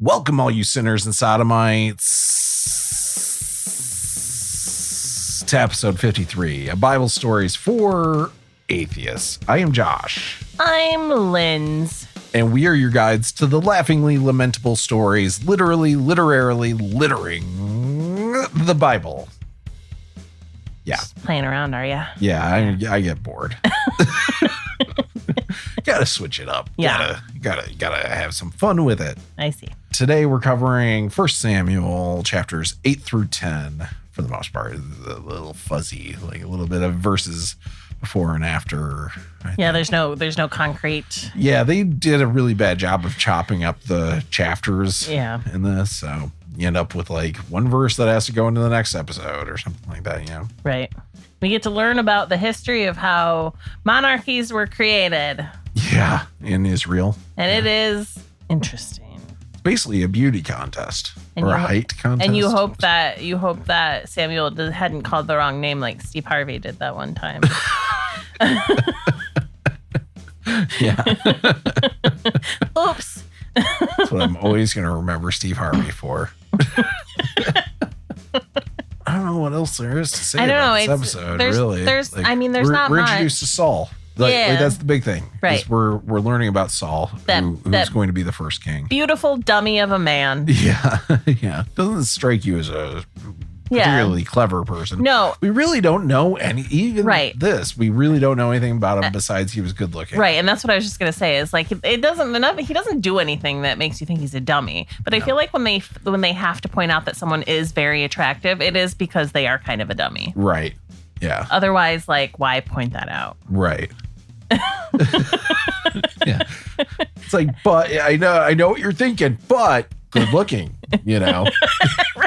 Welcome, all you sinners and sodomites, to episode 53 of Bible Stories for Atheists. I am Josh. I'm Linz. And we are your guides to the laughingly lamentable stories, literally, literarily littering the Bible. Yeah. Just playing around, are you? Yeah, I get bored. Gotta switch it up. Yeah. Gotta have some fun with it. I see. Today we're covering 1 Samuel chapters 8 through 10 for the most part. It's a little fuzzy, like a little bit of verses before and after. Yeah, there's no concrete. Yeah, they did a really bad job of chopping up the chapters in this. So you end up with like one verse that has to go into the next episode or something like that, you know? Right. We get to learn about the history of how monarchies were created. Yeah, in Israel. And it is interesting. It's basically a beauty contest or a height contest. And you hope that Samuel hadn't called the wrong name like Steve Harvey did that one time. Yeah. Oops. That's what I'm always going to remember Steve Harvey for. I don't know what else there is to say about this episode, really. There's not we're much. We're introduced to Saul. Like that's the big thing. Right. We're learning about Saul, who's going to be the first king. Beautiful dummy of a man. Yeah. Yeah. Doesn't strike you as a particularly clever person. No. We really don't know this. We really don't know anything about him besides he was good looking. Right. And that's what I was just going to say is like, he doesn't do anything that makes you think he's a dummy. But I feel like when they have to point out that someone is very attractive, it is because they are kind of a dummy. Right. Yeah. Otherwise, like, why point that out? Right. Yeah. It's like, but I know what you're thinking, but good looking, you know?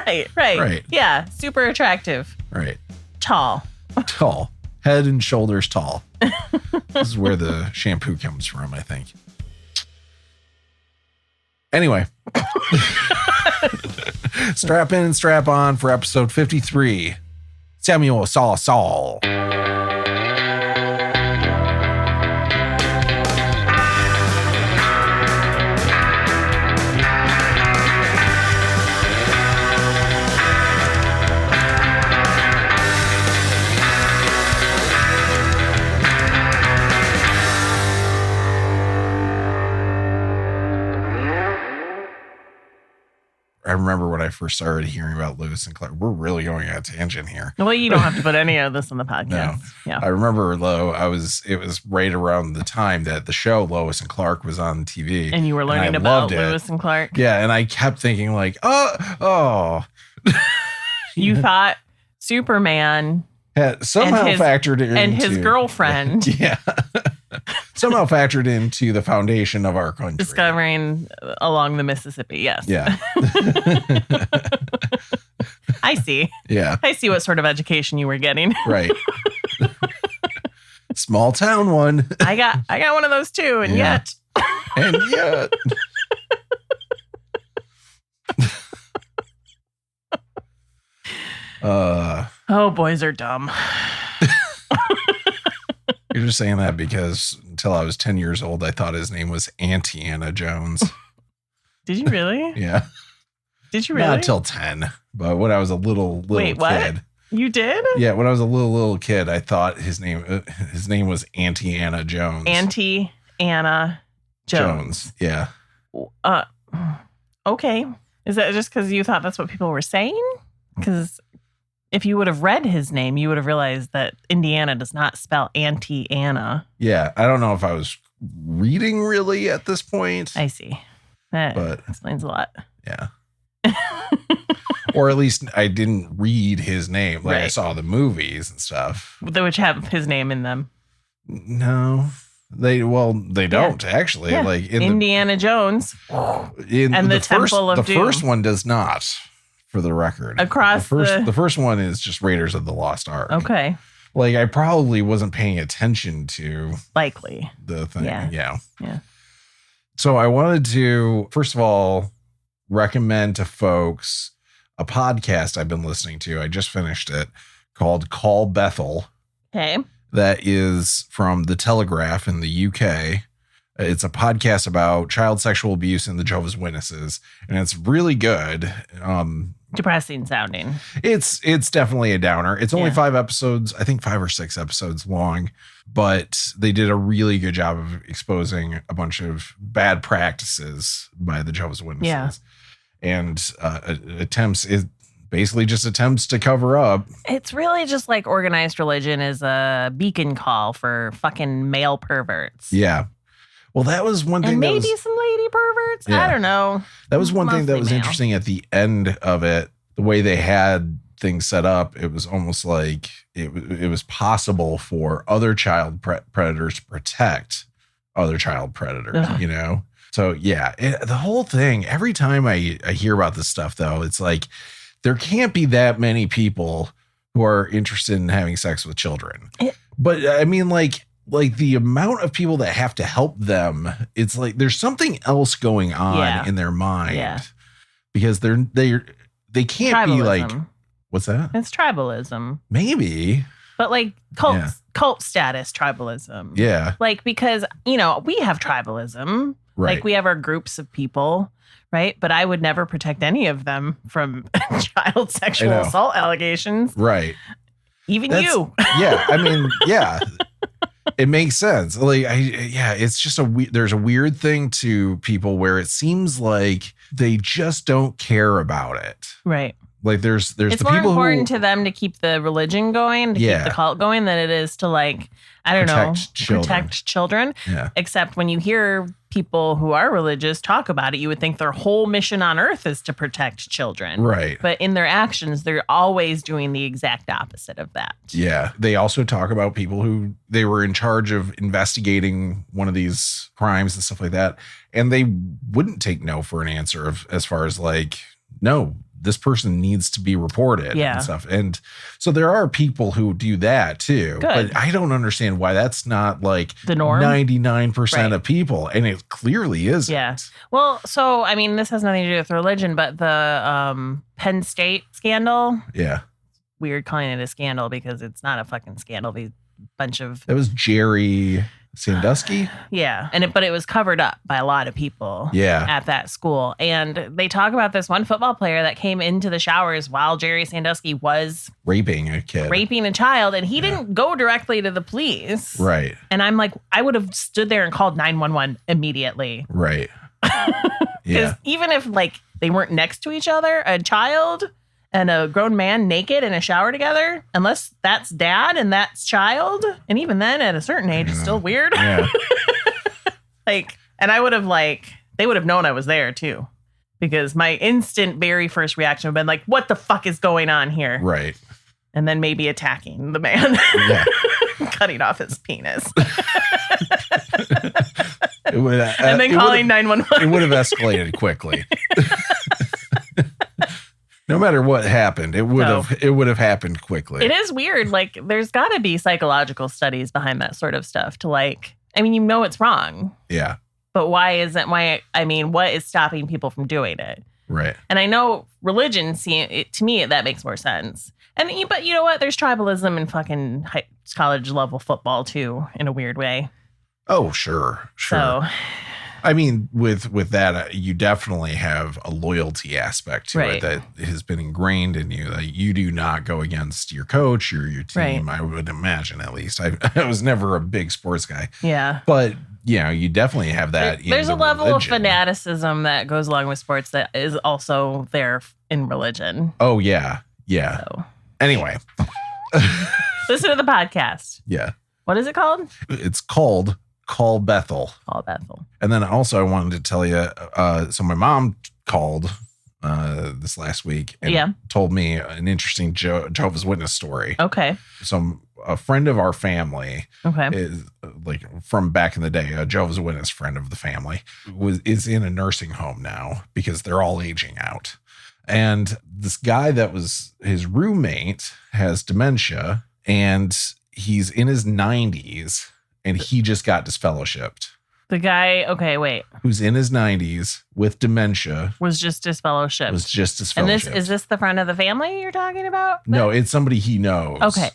Right. Yeah. Super attractive. Right. Tall. Head and shoulders tall. This is where the shampoo comes from, I think. Anyway. Strap in and strap on for episode 53. Samuel saw Saul. I remember when I first started hearing about Lewis and Clark. We're really going on a tangent here. Well, you don't have to put any of this on the podcast. No. Yeah. I remember it was right around the time that the show Lois and Clark was on TV. And you were learning about Lewis and Clark. Yeah, and I kept thinking like, oh. You thought Superman had somehow factored into, and his girlfriend. Yeah. Somehow factored into the foundation of our country. Discovering along the Mississippi, yes. Yeah. I see. Yeah. I see what sort of education you were getting. Right. Small town one. I got one of those too, and yet. Oh, boys are dumb. You're just saying that because until I was 10 years old, I thought his name was Auntie Anna Jones. Did you really? Yeah. Did you really? Not till 10, but when I was a little Wait, kid. What? You did? Yeah, when I was a little kid, I thought his name was Auntie Anna Jones. Auntie Anna Jones. Yeah. Okay. Is that just because you thought that's what people were saying? Because if you would have read his name, you would have realized that Indiana does not spell Auntie Anna. Yeah, I don't know if I was reading really at this point. I see. That explains a lot. Yeah. Or at least I didn't read his name. Like I saw the movies and stuff. Which have his name in them. No. They don't actually. Yeah. Like Indiana Jones. And the Temple of Doom. The first one does not. For the record, the first one is just Raiders of the Lost Ark. Okay. Like I probably wasn't paying attention to likely the thing. Yeah. So I wanted to, first of all, recommend to folks a podcast I've been listening to. I just finished it, called Call Bethel. Okay. That is from the Telegraph in the UK. It's a podcast about child sexual abuse in the Jehovah's Witnesses, and it's really good. Depressing sounding. It's definitely a downer. It's only Yeah. 5 episodes, I think 5 or 6 episodes long, but they did a really good job of exposing a bunch of bad practices by the Jehovah's Witnesses. Yeah. And it basically just attempts to cover up. It's really just like organized religion is a beacon call for fucking male perverts. Yeah. Well, that was one thing. And maybe that was, some lady perverts. Yeah. I don't know. that was one thing that Mostly was male. interesting at the end of it. The way they had things set up, it was almost like it was possible for other child predators to protect other child predators, Ugh. you know? So, yeah, the whole thing, every time I hear about this stuff, though, it's like there can't be that many people who are interested in having sex with children. But I mean, like the amount of people that have to help them, it's like there's something else going on Yeah. in their mind. Yeah. Because they can't be like, Tribalism. what's that? It's tribalism. Maybe. But like Yeah. cult status tribalism. Yeah. Like, because, we have tribalism. Right. Like, we have our groups of people, right? But I would never protect any of them from child sexual know. assault allegations. Right. Even That's- you. Yeah. I mean, yeah. It makes sense. Like, it's just there's a weird thing to people where it seems like they just don't care about it. Right. Like there's It's the more people important who to them to keep the religion going, to Yeah. keep the cult going, than it is to, like, I don't know, protect children. Yeah. Except when you hear people who are religious talk about it, you would think their whole mission on earth is to protect children. Right. But in their actions, they're always doing the exact opposite of that. Yeah. They also talk about people who they were in charge of investigating one of these crimes and stuff like that. And they wouldn't take no for an answer as far as like, no, this person needs to be reported and stuff. And so there are people who do that too. Good. But I don't understand why that's not like The norm? 99% Right. of people. And it clearly isn't. Yeah. Well, so, I mean, this has nothing to do with religion, but the Penn State scandal, Yeah. weird calling it a scandal because it's not a fucking scandal. These bunch of, That was Jerry Sandusky. yeah. But it was covered up by a lot of people. Yeah. At that school. And they talk about this one football player that came into the showers while Jerry Sandusky was Raping a kid. raping a child, and he didn't go directly to the police. Right. And I'm like, I would have stood there and called 911 immediately. Right. Because Yeah. even if, like, they weren't next to each other, a child and a grown man naked in a shower together, unless that's dad and that's child, and even then at a certain age, it's still weird. Yeah. Like, and I would have, like, they would have known I was there too. Because my instant, very first reaction would have been like, what the fuck is going on here? Right. And then maybe attacking the man, Yeah. cutting off his penis, It would, and then calling 911. it would have escalated quickly. No matter what happened, it would have happened quickly. It is weird. Like, there's got to be psychological studies behind that sort of stuff to, like, I mean, it's wrong, Yeah. but what is stopping people from doing it? Right. And I know religion, to me, that makes more sense. But you know what? There's tribalism in fucking college level football too, in a weird way. Oh, sure. Sure. So, I mean, with that, you definitely have a loyalty aspect to Right. it that has been ingrained in you. That you do not go against your coach or your team. Right. I would imagine, at least. I was never a big sports guy, yeah. but you definitely have that. in There's the a level religion. of fanaticism that goes along with sports that is also there in religion. Oh yeah, yeah. So, Anyway, listen to the podcast. yeah, What is it called? it's called Call Bethel. Call Bethel. And then also I wanted to tell you, so my mom called this last week and told me an interesting Jehovah's Witness story. Okay. So a friend of our family Okay. is like from back in the day, a Jehovah's Witness friend of the family is in a nursing home now because they're all aging out. And this guy that was his roommate has dementia and he's in his 90s and he just got disfellowshipped. The guy, okay, wait, who's in his 90s with dementia, was just disfellowshipped. And is this the friend of the family you're talking about? No, it's somebody he knows. Okay,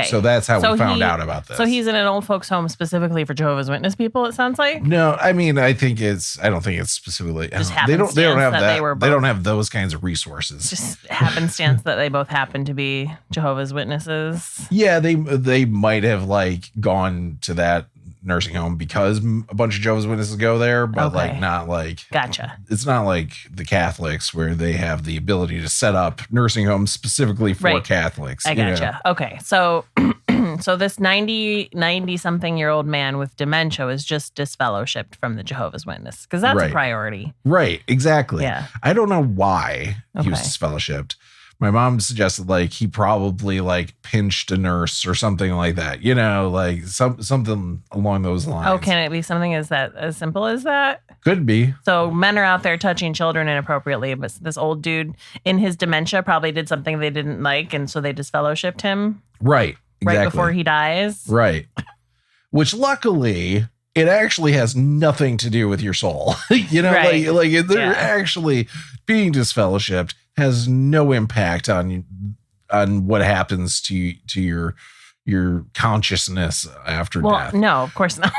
So that's how we found out about this. So he's in an old folks home specifically for Jehovah's Witness people, it sounds like? No, I mean, I don't think it's specifically. Just They don't have happenstance that. They don't have those kinds of resources. Just happenstance that they both happen to be Jehovah's Witnesses. Yeah, they might have like gone to that nursing home because a bunch of Jehovah's Witnesses go there, but like not like. Gotcha. It's not like the Catholics where they have the ability to set up nursing homes specifically for Catholics. I gotcha. Okay, so so this 90 something year old man with dementia was just disfellowshipped from the Jehovah's Witness because that's a priority. Right. Exactly. Yeah. I don't know why he was disfellowshipped. My mom suggested like he probably like pinched a nurse or something like that, like something along those lines. Oh, can it be something as simple as that? Could be. So men are out there touching children inappropriately, but this old dude in his dementia probably did something they didn't like, and so they disfellowshipped him. Right. Exactly. Right before he dies. Right. Which luckily it actually has nothing to do with your soul. They're actually being disfellowshipped has no impact on what happens to your consciousness after death. No, of course not.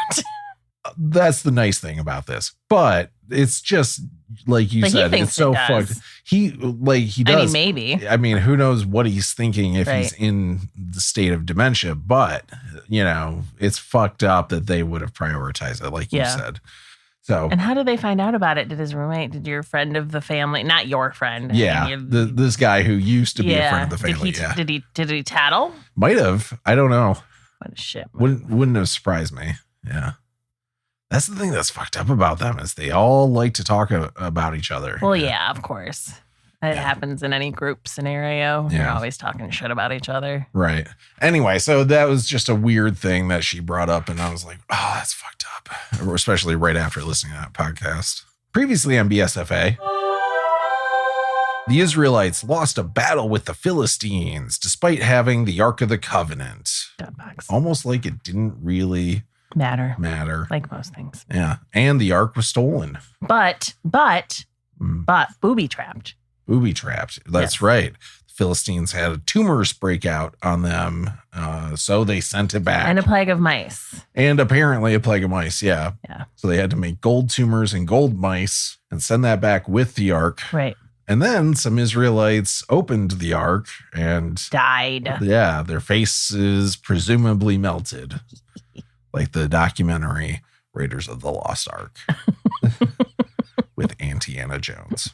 That's the nice thing about this. But it's just like you said, it's so fucked. He does. I mean, maybe. I mean, who knows what he's thinking if he's in the state of dementia, but it's fucked up that they would have prioritized it, like you said. So, and how did they find out about it? Did your friend of the family, not your friend? Yeah. This guy who used to be a friend of the family. Did he tattle? Might have. I don't know. What a shit. Wouldn't have surprised me. Yeah. That's the thing that's fucked up about them is they all like to talk about each other. Well, yeah, of course. It happens in any group scenario. They're always talking shit about each other. Right. Anyway, so that was just a weird thing that she brought up. And I was like, oh, that's fucked up. Especially right after listening to that podcast. Previously on BSFA, the Israelites lost a battle with the Philistines despite having the Ark of the Covenant. Almost like it didn't really matter. Like most things. Yeah. And the Ark was stolen. But booby trapped. That's right. The Philistines had tumors break out on them, so they sent it back. And a plague of mice. And apparently a plague of mice, yeah. Yeah. So they had to make gold tumors and gold mice and send that back with the ark. Right. And then some Israelites opened the ark and died. Yeah, their faces presumably melted. Like the documentary Raiders of the Lost Ark with Auntie Anna Jones.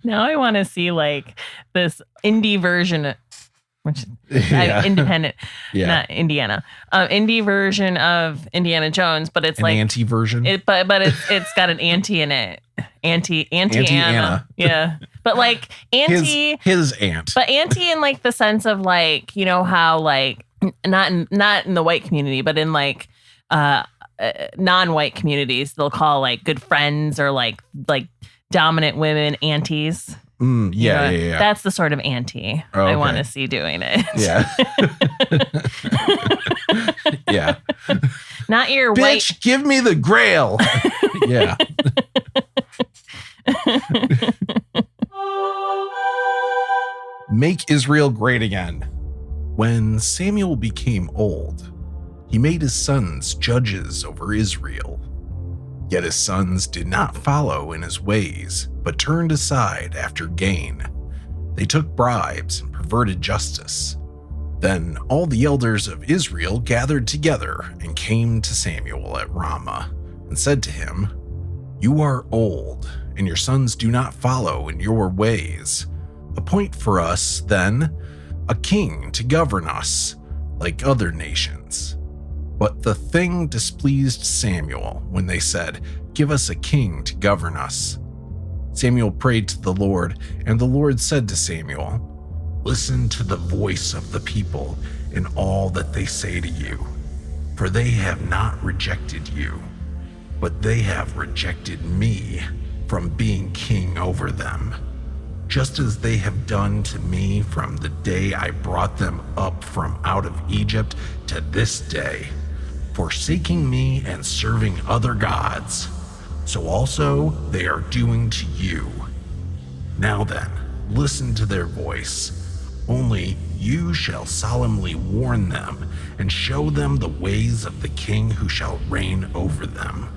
Now I want to see like this indie version, independent, not Indiana, indie version of Indiana Jones, but it's like anti version. But it's got an auntie in it, Auntie Anna. Yeah, but like auntie, his aunt, but auntie in like the sense of like how like not in the white community, but in like non-white communities, they'll call like good friends or like dominant women aunties. Yeah. That's the sort of auntie I want to see doing it. Yeah. Yeah. Not your Bitch, white. Give me the grail. Yeah. Make Israel great again. When Samuel became old, he made his sons judges over Israel. Yet his sons did not follow in his ways, but turned aside after gain. They took bribes and perverted justice. Then all the elders of Israel gathered together and came to Samuel at Ramah and said to him, "You are old, and your sons do not follow in your ways. Appoint for us, then, a king to govern us, like other nations." But the thing displeased Samuel when they said, "Give us a king to govern us." Samuel prayed to the Lord, and the Lord said to Samuel, "Listen to the voice of the people in all that they say to you, for they have not rejected you, but they have rejected me from being king over them. just as they have done to me from the day I brought them up from out of Egypt to this day, forsaking me and serving other gods. So also they are doing to you. Now then, listen to their voice. Only you shall solemnly warn them and show them the ways of the king who shall reign over them.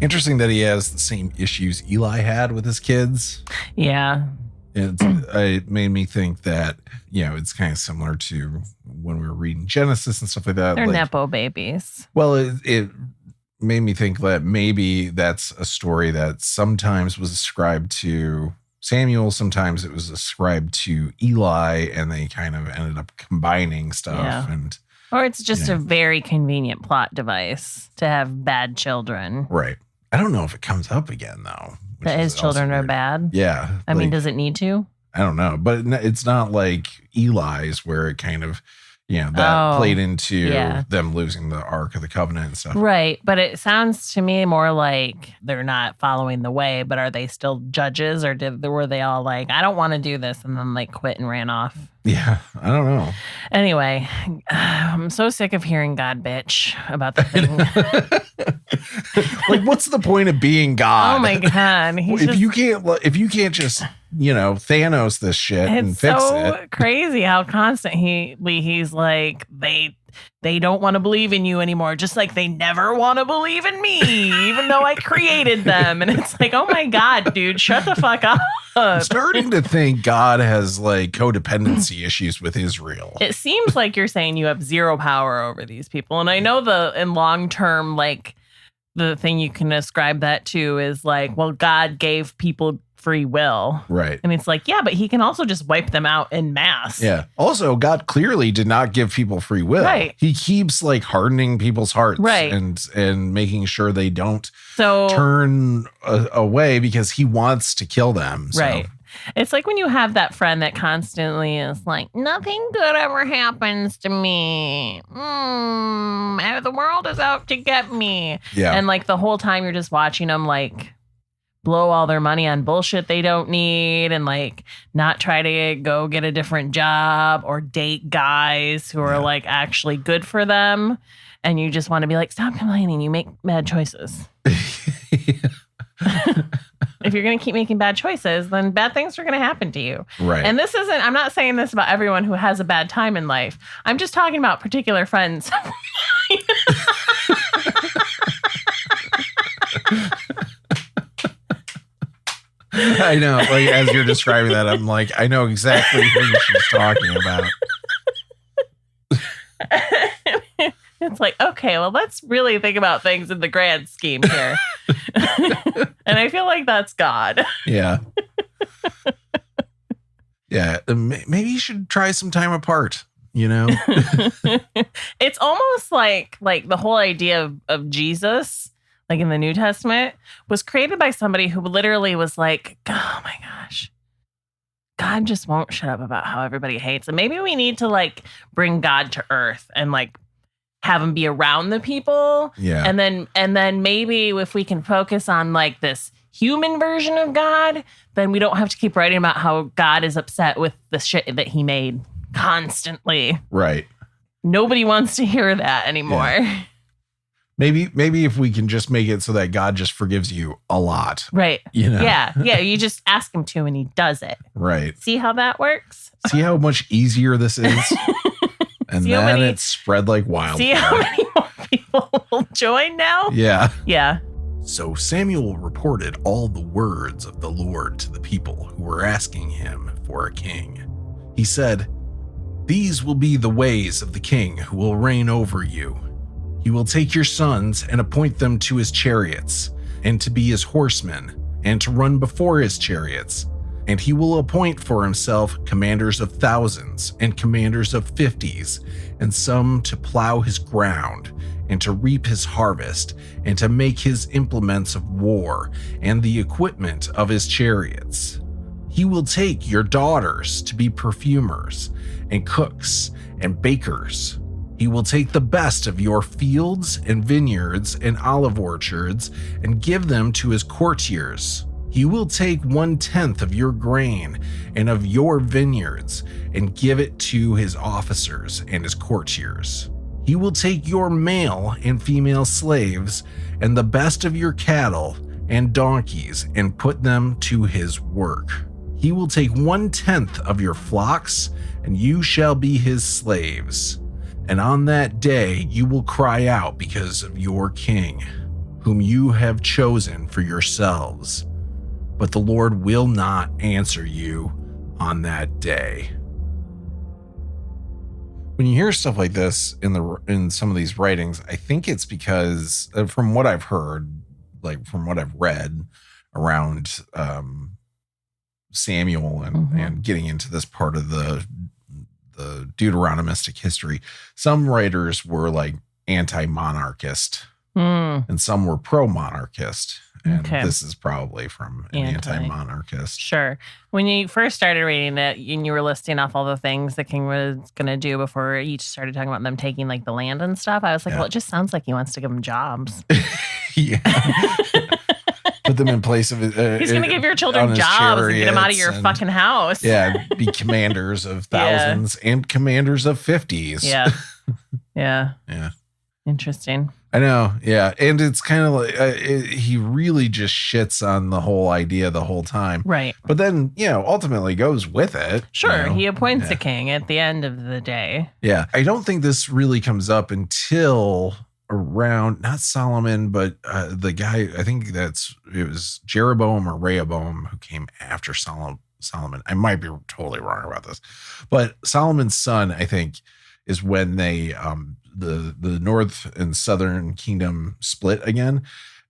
Interesting that he has the same issues Eli had with his kids. Yeah. It made me think that, it's kind of similar to when we were reading Genesis and stuff like that. They're Nepo babies. Well, it made me think that maybe that's a story that sometimes was ascribed to Samuel, sometimes it was ascribed to Eli, and they kind of ended up combining stuff. Yeah. And or it's just a very convenient plot device to have bad children. Right. I don't know if it comes up again, though. That his children are bad? Yeah. I mean, does it need to? I don't know. But it's not like Eli's where it kind of, that played into them losing the Ark of the Covenant and stuff. Right. But it sounds to me more like they're not following the way, but are they still judges, or were they all like, I don't want to do this, and then quit and ran off? Yeah, I don't know. Anyway, I'm so sick of hearing God bitch about the thing. What's the point of being God? Oh my God. If you can't just, Thanos this shit and fix it. It's so crazy how constantly he's like, they don't want to believe in you anymore, just like they never want to believe in me, even though I created them. And it's like, oh my God, dude, shut the fuck up. I'm starting to think God has codependency issues with Israel. It seems like you're saying you have zero power over these people. And I know in long term, the thing you can ascribe that to is God gave people free will. Right. And it's yeah, but he can also just wipe them out en masse. Yeah. Also, God clearly did not give people free will. Right. He keeps hardening people's hearts. Right. And making sure they don't turn away because he wants to kill them. So. Right. It's like when you have that friend that constantly is like, nothing good ever happens to me. The world is out to get me. Yeah. And the whole time you're just watching them blow all their money on bullshit they don't need, and not try to go get a different job or date guys who are actually good for them. And you just want to be stop complaining. You make bad choices. If you're going to keep making bad choices, then bad things are going to happen to you. Right. And I'm not saying this about everyone who has a bad time in life. I'm just talking about particular friends. I know. As you're describing that, I'm I know exactly who she's talking about. It's okay, well, let's really think about things in the grand scheme here. And I feel like that's God. Yeah. Yeah. Maybe you should try some time apart, It's almost like the whole idea of Jesus, in the New Testament, was created by somebody who literally was oh my gosh, God just won't shut up about how everybody hates him. Maybe we need to bring God to earth and have him be around the people. Yeah. And then maybe if we can focus on this human version of God, then we don't have to keep writing about how God is upset with the shit that he made constantly. Right. Nobody wants to hear that anymore. Yeah. Maybe if we can just make it so that God just forgives you a lot. Right. Yeah. Yeah. You just ask him to and he does it. Right. See how that works? See how much easier this is? And then it spread like wildfire. See how many more people will join now? Yeah. Yeah. So Samuel reported all the words of the Lord to the people who were asking him for a king. He said, "These will be the ways of the king who will reign over you. He will take your sons and appoint them to his chariots, and to be his horsemen, and to run before his chariots. And he will appoint for himself commanders of thousands and commanders of 50s, and some to plow his ground, and to reap his harvest, and to make his implements of war, and the equipment of his chariots. He will take your daughters to be perfumers, and cooks, and bakers. He will take the best of your fields and vineyards and olive orchards, and give them to his courtiers. He will take 1/10 of your grain and of your vineyards and give it to his officers and his courtiers. He will take your male and female slaves and the best of your cattle and donkeys and put them to his work. He will take 1/10 of your flocks, and you shall be his slaves. And on that day you will cry out because of your king, whom you have chosen for yourselves. But the Lord will not answer you on that day. When you hear stuff like this in some of these writings, I think it's because, from what I've heard, like from what I've read around Samuel and getting into this part of the Deuteronomistic history, some writers were like anti-monarchist and some were pro-monarchist. And this is probably from an anti-monarchist. Sure. When you first started reading it and you were listing off all the things the king was going to do before you started talking about them taking like the land and stuff, I was like, well, it just sounds like he wants to give them jobs. Yeah. Put them in place of it. He's going to give your children jobs and get them out of your fucking house. Yeah. Be commanders of thousands and commanders of 50s. Yeah. Yeah. Yeah. Interesting. I know. Yeah. And it's kind of like he really just shits on the whole idea the whole time. Right. But then, ultimately goes with it. Sure. He appoints a king at the end of the day. Yeah. I don't think this really comes up until around, not Solomon, but the guy, I think it was Jeroboam or Rehoboam who came after Solomon. I might be totally wrong about this. But Solomon's son, I think, is when they the north and southern kingdom split again,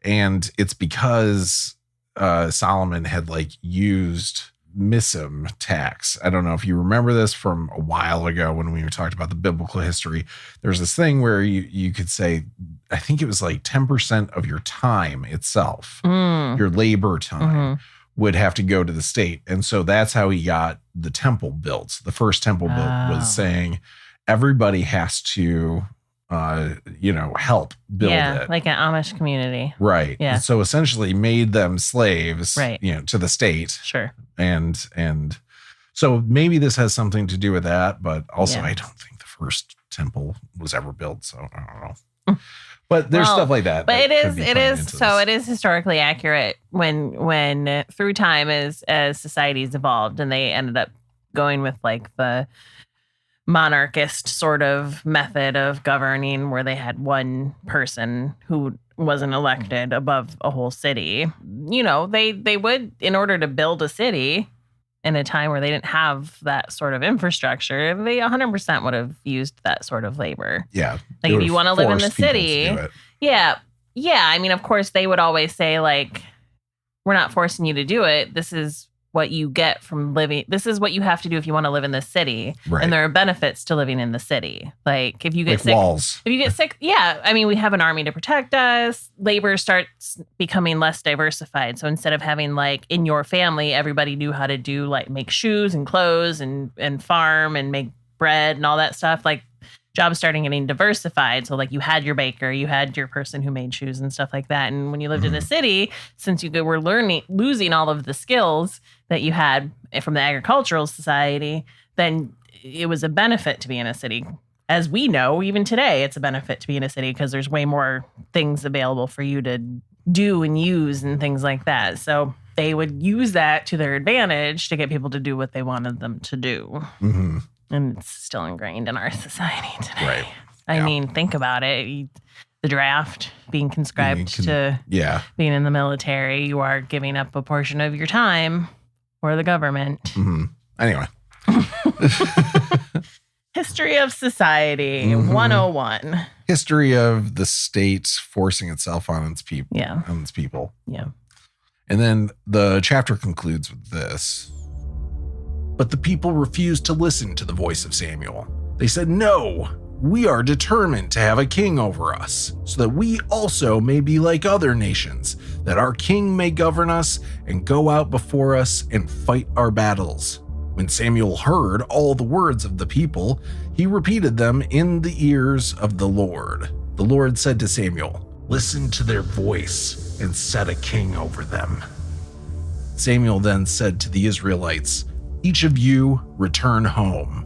and it's because Solomon had like used missim tax. I don't know if you remember this from a while ago when we talked about the biblical history. There's this thing where you could say, I think it was like 10% of your time itself, your labor time. Would have to go to the state. And so that's how he got the temple built. The first temple built was saying everybody has to, help build it. Like an Amish community. Right. Yeah. So essentially made them slaves, right. To the state. Sure. And so maybe this has something to do with that, but also I don't think the first temple was ever built. So I don't know. But there's stuff like that. But it is historically accurate when through time as societies evolved and they ended up going with like the monarchist sort of method of governing where they had one person who wasn't elected above a whole city. They would, in order to build a city in a time where they didn't have that sort of infrastructure, they 100% would have used that sort of labor. Yeah. Like if you want to live in the city. Yeah. I mean, of course, they would always say, like, we're not forcing you to do it. This is what you get from living. This is what you have to do if you want to live in this city. Right. And there are benefits to living in the city. Like if you get sick. Walls. If you get sick, I mean, we have an army to protect us. Labor starts becoming less diversified. So instead of having like in your family, everybody knew how to do like make shoes and clothes and farm and make bread and all that stuff. Like jobs starting getting diversified. So like you had your baker, you had your person who made shoes and stuff like that. And when you lived in a city, since you were losing all of the skills that you had from the agricultural society, then it was a benefit to be in a city. As we know, even today, it's a benefit to be in a city because there's way more things available for you to do and use and things like that. So they would use that to their advantage to get people to do what they wanted them to do. Mm-hmm. And it's still ingrained in our society today. Right. I mean, think about it. The draft, being conscribed to being in the military, you are giving up a portion of your time for the government. Mm-hmm. Anyway. History of society 101. History of the state forcing itself on its people. Yeah. On its people. Yeah. And then the chapter concludes with this. But the people refused to listen to the voice of Samuel. They said, "No, we are determined to have a king over us, so that we also may be like other nations, that our king may govern us and go out before us and fight our battles." When Samuel heard all the words of the people, he repeated them in the ears of the Lord. The Lord said to Samuel, "Listen to their voice and set a king over them." Samuel then said to the Israelites, "Each of you return home."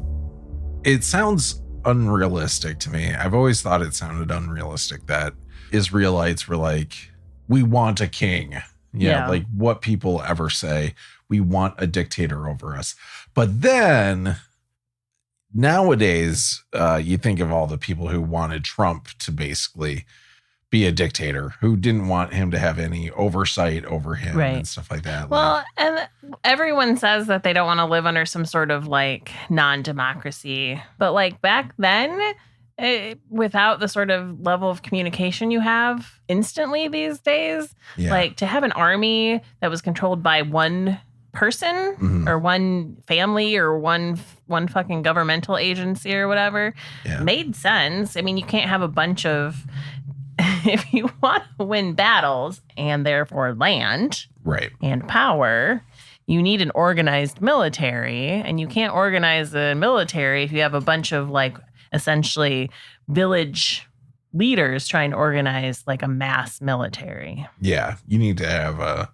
It sounds unrealistic to me. I've always thought it sounded unrealistic that Israelites were like, we want a king. Yeah, like what people ever say, we want a dictator over us. But then nowadays, you think of all the people who wanted Trump to basically be a dictator, who didn't want him to have any oversight over him and stuff like that. Well, and everyone says that they don't want to live under some sort of like non-democracy. But like back then, without the sort of level of communication you have instantly these days, like to have an army that was controlled by one person or one family or one fucking governmental agency or whatever made sense. I mean, you can't have a bunch of, if you want to win battles and therefore land and power, you need an organized military, and you can't organize a military if you have a bunch of like essentially village leaders trying to organize like a mass military. Yeah, you need to have a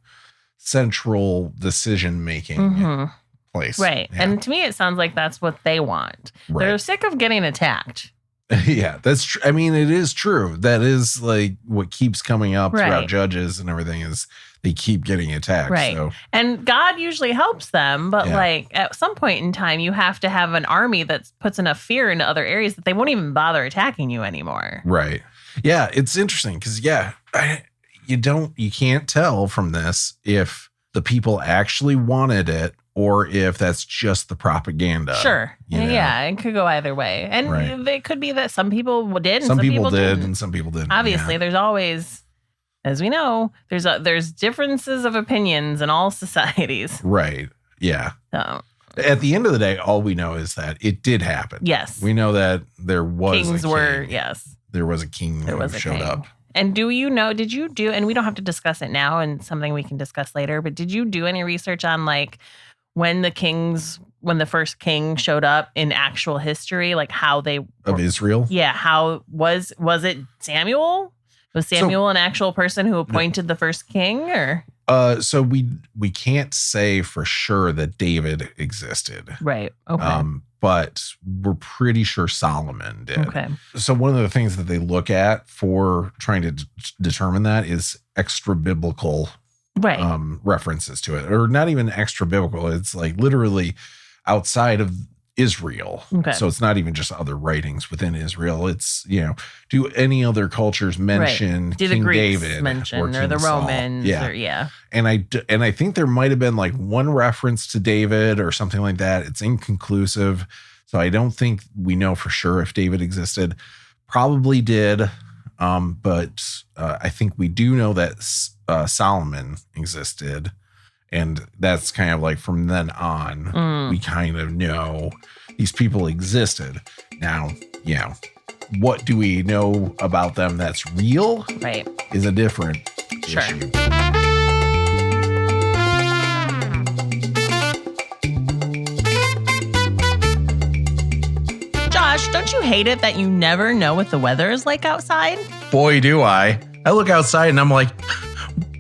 central decision-making place. Right. Yeah. And to me, it sounds like that's what they want. Right. They're sick of getting attacked. Yeah, that's true. I mean, it is true. That is like what keeps coming up throughout Judges and everything is they keep getting attacked. Right. So. And God usually helps them. But like at some point in time, you have to have an army that puts enough fear into other areas that they won't even bother attacking you anymore. Right. Yeah. It's interesting because, you can't tell from this if the people actually wanted it or if that's just the propaganda. Sure. Yeah, it could go either way. And it could be that some people did and some people did didn't. And some people didn't. Obviously, there's always, as we know, there's differences of opinions in all societies. Right. Yeah. So at the end of the day, all we know is that it did happen. Yes. We know that there was Kings a king. were, yes. There was a king who showed up. And did you do, and we don't have to discuss it now and something we can discuss later, but did you do any research on like when the first king showed up in actual history, like how they of Israel? Yeah. How was it Samuel? Was Samuel an actual person who appointed the first king or? So we can't say for sure that David existed. Right. Okay. But we're pretty sure Solomon did. Okay. So one of the things that they look at for trying to determine that is extra biblical references to it, or not even extra biblical. It's like literally outside of Israel. Okay. So it's not even just other writings within Israel. It's, do any other cultures mention do King the Greeks David mention, or King the Saul? Romans? Yeah. And I think there might have been like one reference to David or something like that. It's inconclusive. So I don't think we know for sure if David existed. Probably did. But I think we do know that Solomon existed. And that's kind of like from then on, we kind of know these people existed. Now, what do we know about them that's real? Right. Is a different issue. Josh, don't you hate it that you never know what the weather is like outside? Boy, do I. I look outside and I'm like,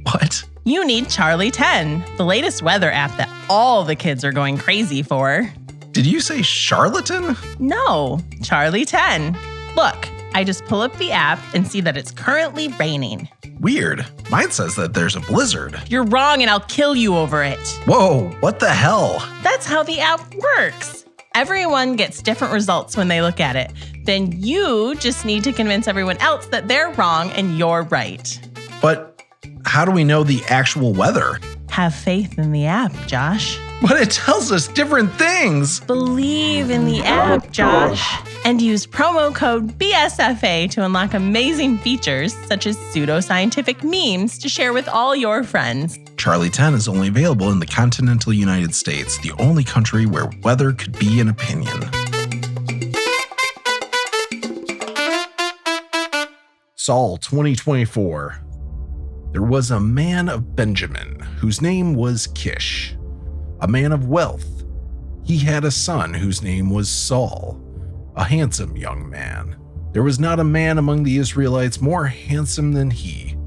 what? You need Charlie 10, the latest weather app that all the kids are going crazy for. Did you say charlatan? No, Charlie 10. Look, I just pull up the app and see that it's currently raining. Weird. Mine says that there's a blizzard. You're wrong and I'll kill you over it. Whoa, what the hell? That's how the app works. Everyone gets different results when they look at it. Then you just need to convince everyone else that they're wrong and you're right. But how do we know the actual weather? Have faith in the app, Josh. But it tells us different things. Believe in the app, Josh. And use promo code BSFA to unlock amazing features such as pseudoscientific memes to share with all your friends. Charlie 10 is only available in the continental United States, the only country where weather could be an opinion. Saul 2024. There was a man of Benjamin whose name was Kish, a man of wealth. He had a son whose name was Saul, a handsome young man. There was not a man among the Israelites more handsome than he.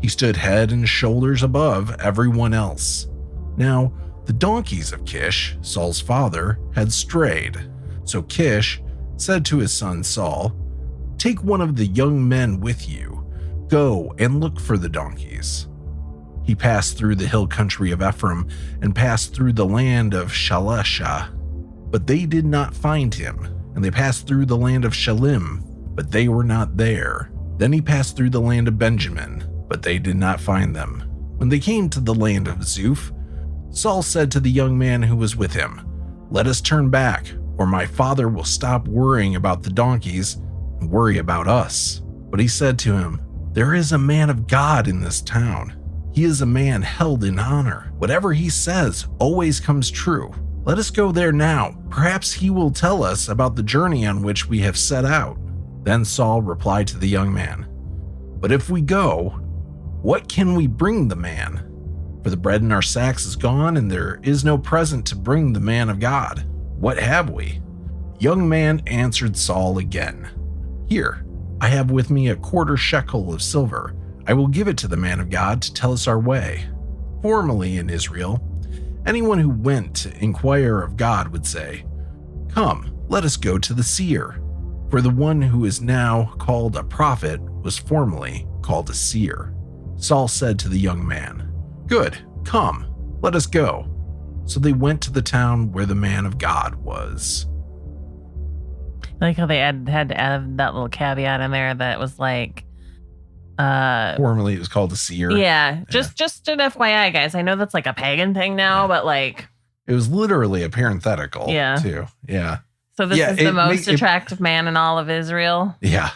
He stood head and shoulders above everyone else. Now, the donkeys of Kish, Saul's father, had strayed. So Kish said to his son Saul, "Take one of the young men with you. Go and look for the donkeys." He passed through the hill country of Ephraim and passed through the land of Shalishah, but they did not find him. And they passed through the land of Shalim, but they were not there. Then he passed through the land of Benjamin, but they did not find them. When they came to the land of Zuph, Saul said to the young man who was with him, "Let us turn back, or my father will stop worrying about the donkeys and worry about us." But he said to him, "There is a man of God in this town. He is a man held in honor. Whatever he says always comes true. Let us go there now. Perhaps he will tell us about the journey on which we have set out." Then Saul replied to the young man, "But if we go, what can we bring the man? For the bread in our sacks is gone, and there is no present to bring the man of God. What have we?" The young man answered Saul again, "Here, I have with me a quarter shekel of silver. I will give it to the man of God to tell us our way." Formerly in Israel, anyone who went to inquire of God would say, "Come, let us go to the seer." For the one who is now called a prophet was formerly called a seer. Saul said to the young man, "Good, come, let us go." So they went to the town where the man of God was. I like how they had to add that little caveat in there that was like, Formerly it was called a seer. yeah, just an FYI, guys. I know that's like a pagan thing now, but like, It was literally a parenthetical too. Yeah. so this is the most attractive man in all of Israel. Yeah.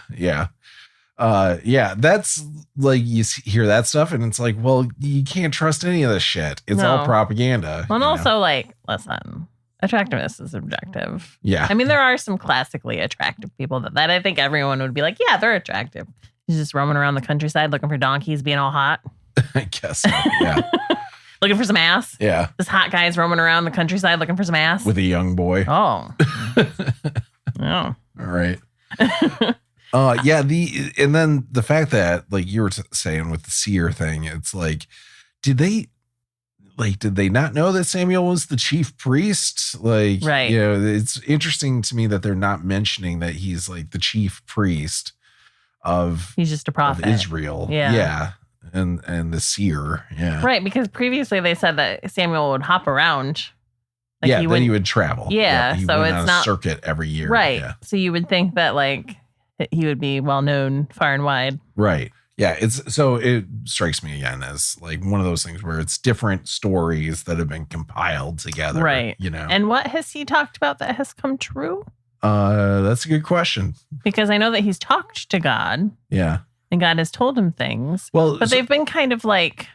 That's like, you hear that stuff and it's like, well, you can't trust any of this shit. It's all propaganda. Well, and also like, listen, attractiveness is subjective. Yeah. I mean, there are some classically attractive people that I think everyone would be like, yeah, they're attractive. He's just roaming around the countryside looking for donkeys, being all hot. I guess so. Yeah. Looking for some ass. Yeah. This hot guy is roaming around the countryside looking for some ass. With a young boy. Oh. Oh. All right. And then the fact that, like you were saying with the seer thing, it's like, did they not know that Samuel was the chief priest? Like, right. You know, it's interesting to me that they're not mentioning that he's like the chief priest he's just a prophet of Israel. Yeah. And the seer. Yeah. Right. Because previously they said that Samuel would hop around. Like he would travel. Yeah. He so went it's on not a circuit every year. Right. Yeah. So you would think that like he would be well known far and wide. Right. Yeah. It strikes me again as like one of those things where it's different stories that have been compiled together. Right. You know. And what has he talked about that has come true? That's a good question. Because I know that he's talked to God. Yeah. And God has told him things. Well, but they've been kind of like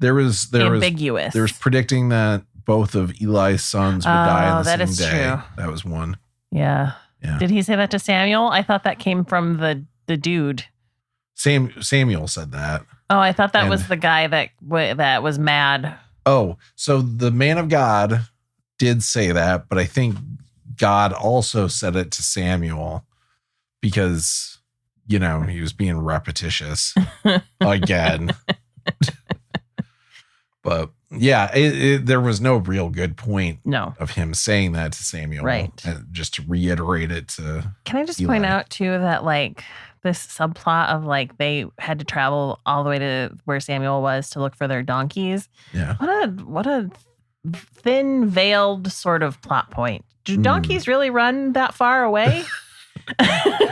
ambiguous. There was predicting that both of Eli's sons would die on the same day. True. That was one. Yeah. Did he say that to Samuel? I thought that came from the dude. Samuel said that. Oh, I thought that was the guy that was mad. Oh, so the man of God did say that, but I think God also said it to Samuel because, you know, he was being repetitious again. But yeah, there was no real good point of him saying that to Samuel. Right. And just to reiterate it to Can I just Eli. point out too that like this subplot of like they had to travel all the way to where Samuel was to look for their donkeys. Yeah. What a thin veiled sort of plot point. Do donkeys really run that far away?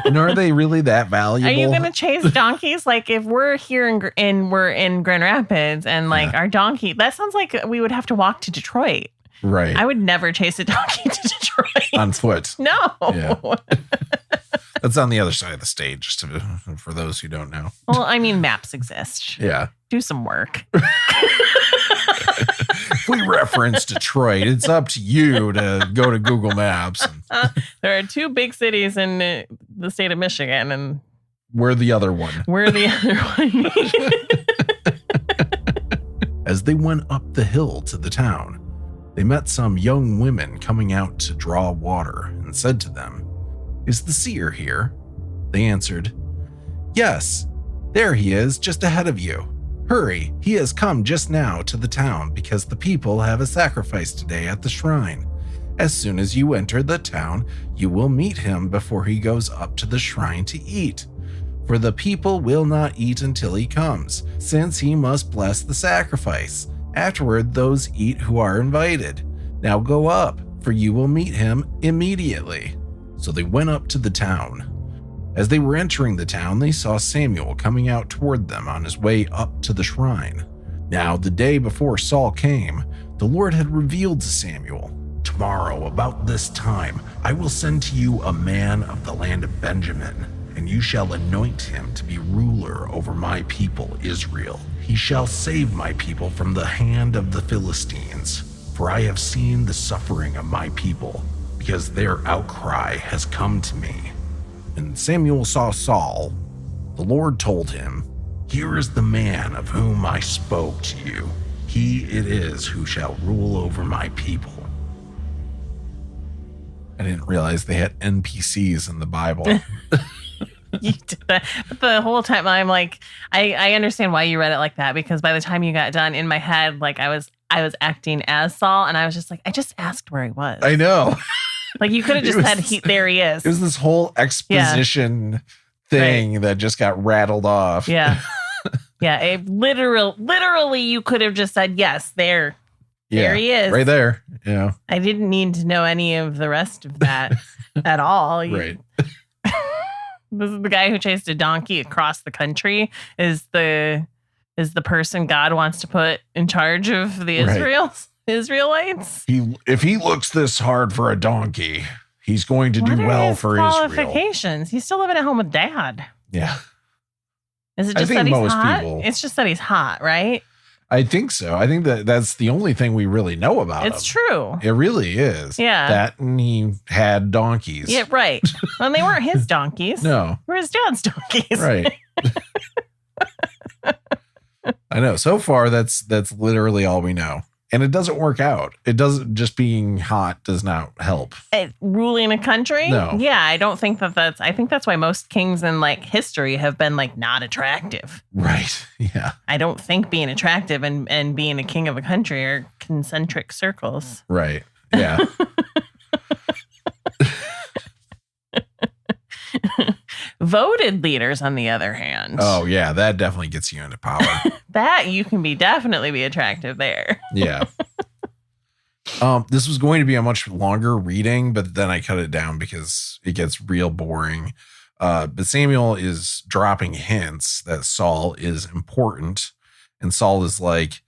And are they really that valuable? Are you going to chase donkeys? Like if we're here we're in Grand Rapids and like our donkey, that sounds like we would have to walk to Detroit. Right. I would never chase a donkey to Detroit. On foot. No. Yeah. That's on the other side of the stage, for those who don't know. Well, I mean, maps exist. Yeah. Do some work. If we reference Detroit, it's up to you to go to Google Maps. There are two big cities in the state of Michigan, and we're the other one. We're the other one. As they went up the hill to the town, they met some young women coming out to draw water and said to them, "Is the seer here?" They answered, "Yes, there he is, just ahead of you. Hurry, he has come just now to the town because the people have a sacrifice today at the shrine. As soon as you enter the town, you will meet him before he goes up to the shrine to eat. For the people will not eat until he comes, since he must bless the sacrifice. Afterward, those eat who are invited. Now go up, for you will meet him immediately." So they went up to the town. As they were entering the town, they saw Samuel coming out toward them on his way up to the shrine. Now, the day before Saul came, the Lord had revealed to Samuel, "Tomorrow, about this time, I will send to you a man of the land of Benjamin, and you shall anoint him to be ruler over my people Israel. He shall save my people from the hand of the Philistines, for I have seen the suffering of my people, because their outcry has come to me." When Samuel saw Saul, the Lord told him, "Here is the man of whom I spoke to you. He it is who shall rule over my people." I didn't realize they had NPCs in the Bible. You did that. But the whole time I'm like, I understand why you read it like that, because by the time you got done in my head, like I was acting as Saul, and I was just like, I just asked where he was. I know. Like you could have just said, there he is. It was this whole exposition thing that just got rattled off. Yeah. Yeah. It literally, you could have just said, yes, there he is. Right there. Yeah. I didn't need to know any of the rest of that at all. Right. This is the guy who chased a donkey across the country is the person God wants to put in charge of the Israelites. If he looks this hard for a donkey, he's going to do well for Israel. Qualifications. He's still living at home with Dad. Yeah. Is it just that he's hot? It's just that he's hot, right? I think so. I think that's the only thing we really know about him. It's true. It really is. Yeah. That and he had donkeys. Yeah, right. And they weren't his donkeys. No. They were his dad's donkeys. Right. I know. So far, that's literally all we know. And it doesn't work out. It doesn't, just being hot does not help. Ruling a country? No. Yeah, I don't think I think that's why most kings in like history have been like not attractive. Right. Yeah. I don't think being attractive and being a king of a country are concentric circles. Right. Yeah. Voted leaders, on the other hand. Oh, yeah. That definitely gets you into power. That you can definitely be attractive there. Yeah. This was going to be a much longer reading, but then I cut it down because it gets real boring. But Samuel is dropping hints that Saul is important. And Saul is like,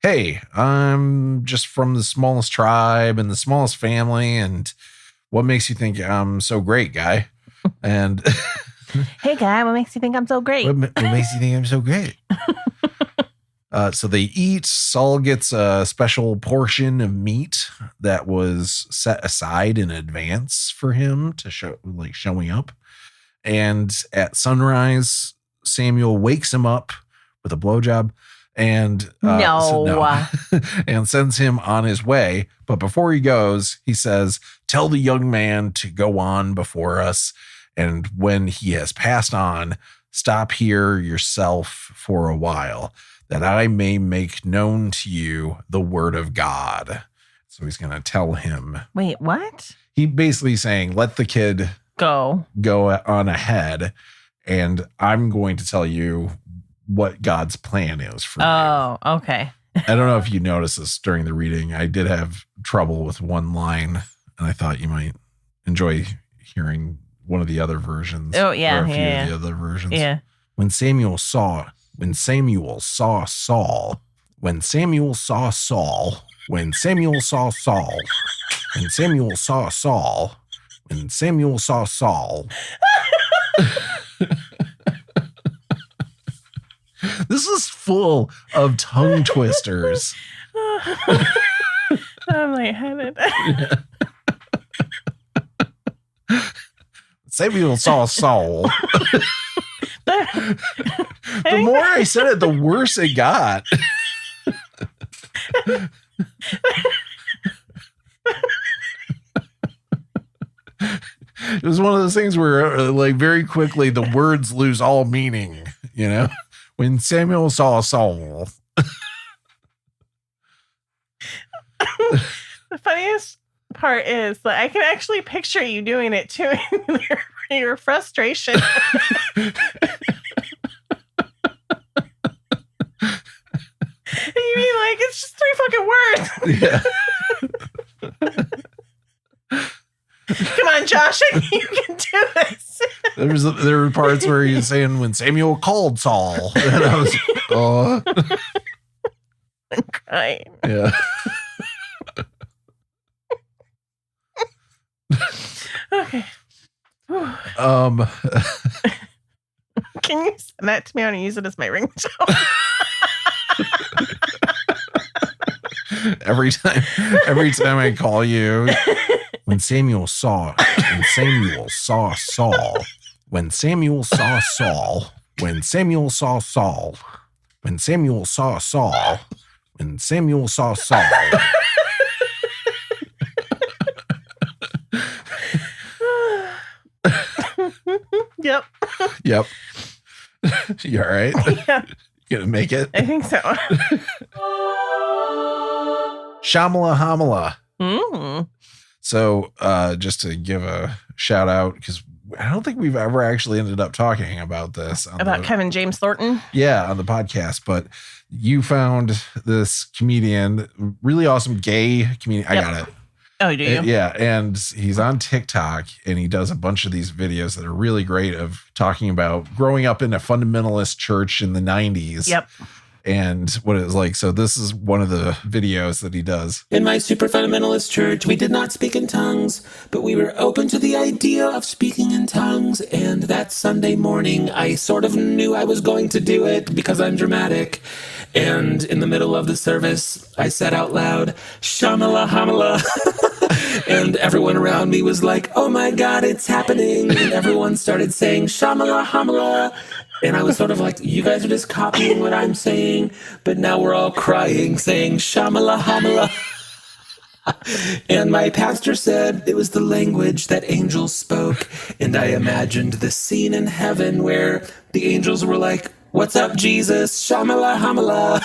"Hey, I'm just from the smallest tribe and the smallest family. And what makes you think I'm so great, guy?" And hey, guy, what makes you think I'm so great? What makes you think I'm so great? So they eat. Saul gets a special portion of meat that was set aside in advance for him to showing up. And at sunrise, Samuel wakes him up with a blowjob and and sends him on his way. But before he goes, he says, "Tell the young man to go on before us. And when he has passed on, stop here yourself for a while, that I may make known to you the word of God." So he's going to tell him. Wait, what? He basically saying, let the kid go on ahead, and I'm going to tell you what God's plan is for you. Oh, okay. I don't know if you noticed this during the reading. I did have trouble with one line, and I thought you might enjoy hearing one of the other versions. Oh, yeah. Or a few of the other versions. Yeah. When Samuel saw Saul, when Samuel saw Saul, when Samuel saw Saul, when Samuel saw Saul, when Samuel saw Saul, when Samuel saw Saul. This is full of tongue twisters. I'm lightheaded. Samuel saw Saul. The more I said it, the worse it got. It was one of those things where, like, very quickly the words lose all meaning. You know, When Samuel saw Saul. The funniest part is that I can actually picture you doing it too in your frustration. You mean like it's just 3 fucking words? Yeah. Come on, Josh, I think you can do this. There were parts where he was saying when Samuel called Saul, and I was, oh, I'm crying. Yeah. Okay. Can you send that to me? I want to use it as my ringtone. Every time I call you, when Samuel saw Saul, when Samuel saw Saul, when Samuel saw Saul, when Samuel saw Saul, when Samuel saw Saul. Yep. Yep. You all right? Yeah. You gonna make it? I think so. Shamala Hamala. Mm. So just to give a shout out, because I don't think we've ever actually ended up talking about this. About Kevin James Thornton? Yeah, on the podcast. But you found this comedian, really awesome gay comedian. Yep. I got it. Oh, do you? Yeah, and he's on TikTok, and he does a bunch of these videos that are really great of talking about growing up in a fundamentalist church in the 90s. Yep. And what it was like. So this is one of the videos that he does. In my super fundamentalist church, we did not speak in tongues, but we were open to the idea of speaking in tongues. And that Sunday morning, I sort of knew I was going to do it because I'm dramatic. And in the middle of the service, I said out loud, Shamala Hamala. And everyone around me was like, oh my God, it's happening. And everyone started saying Shamala Hamala. And I was sort of like, you guys are just copying what I'm saying. But now we're all crying, saying Shamala Hamala. And my pastor said it was the language that angels spoke. And I imagined the scene in heaven where the angels were like, what's up, Jesus? Shamala Hamala.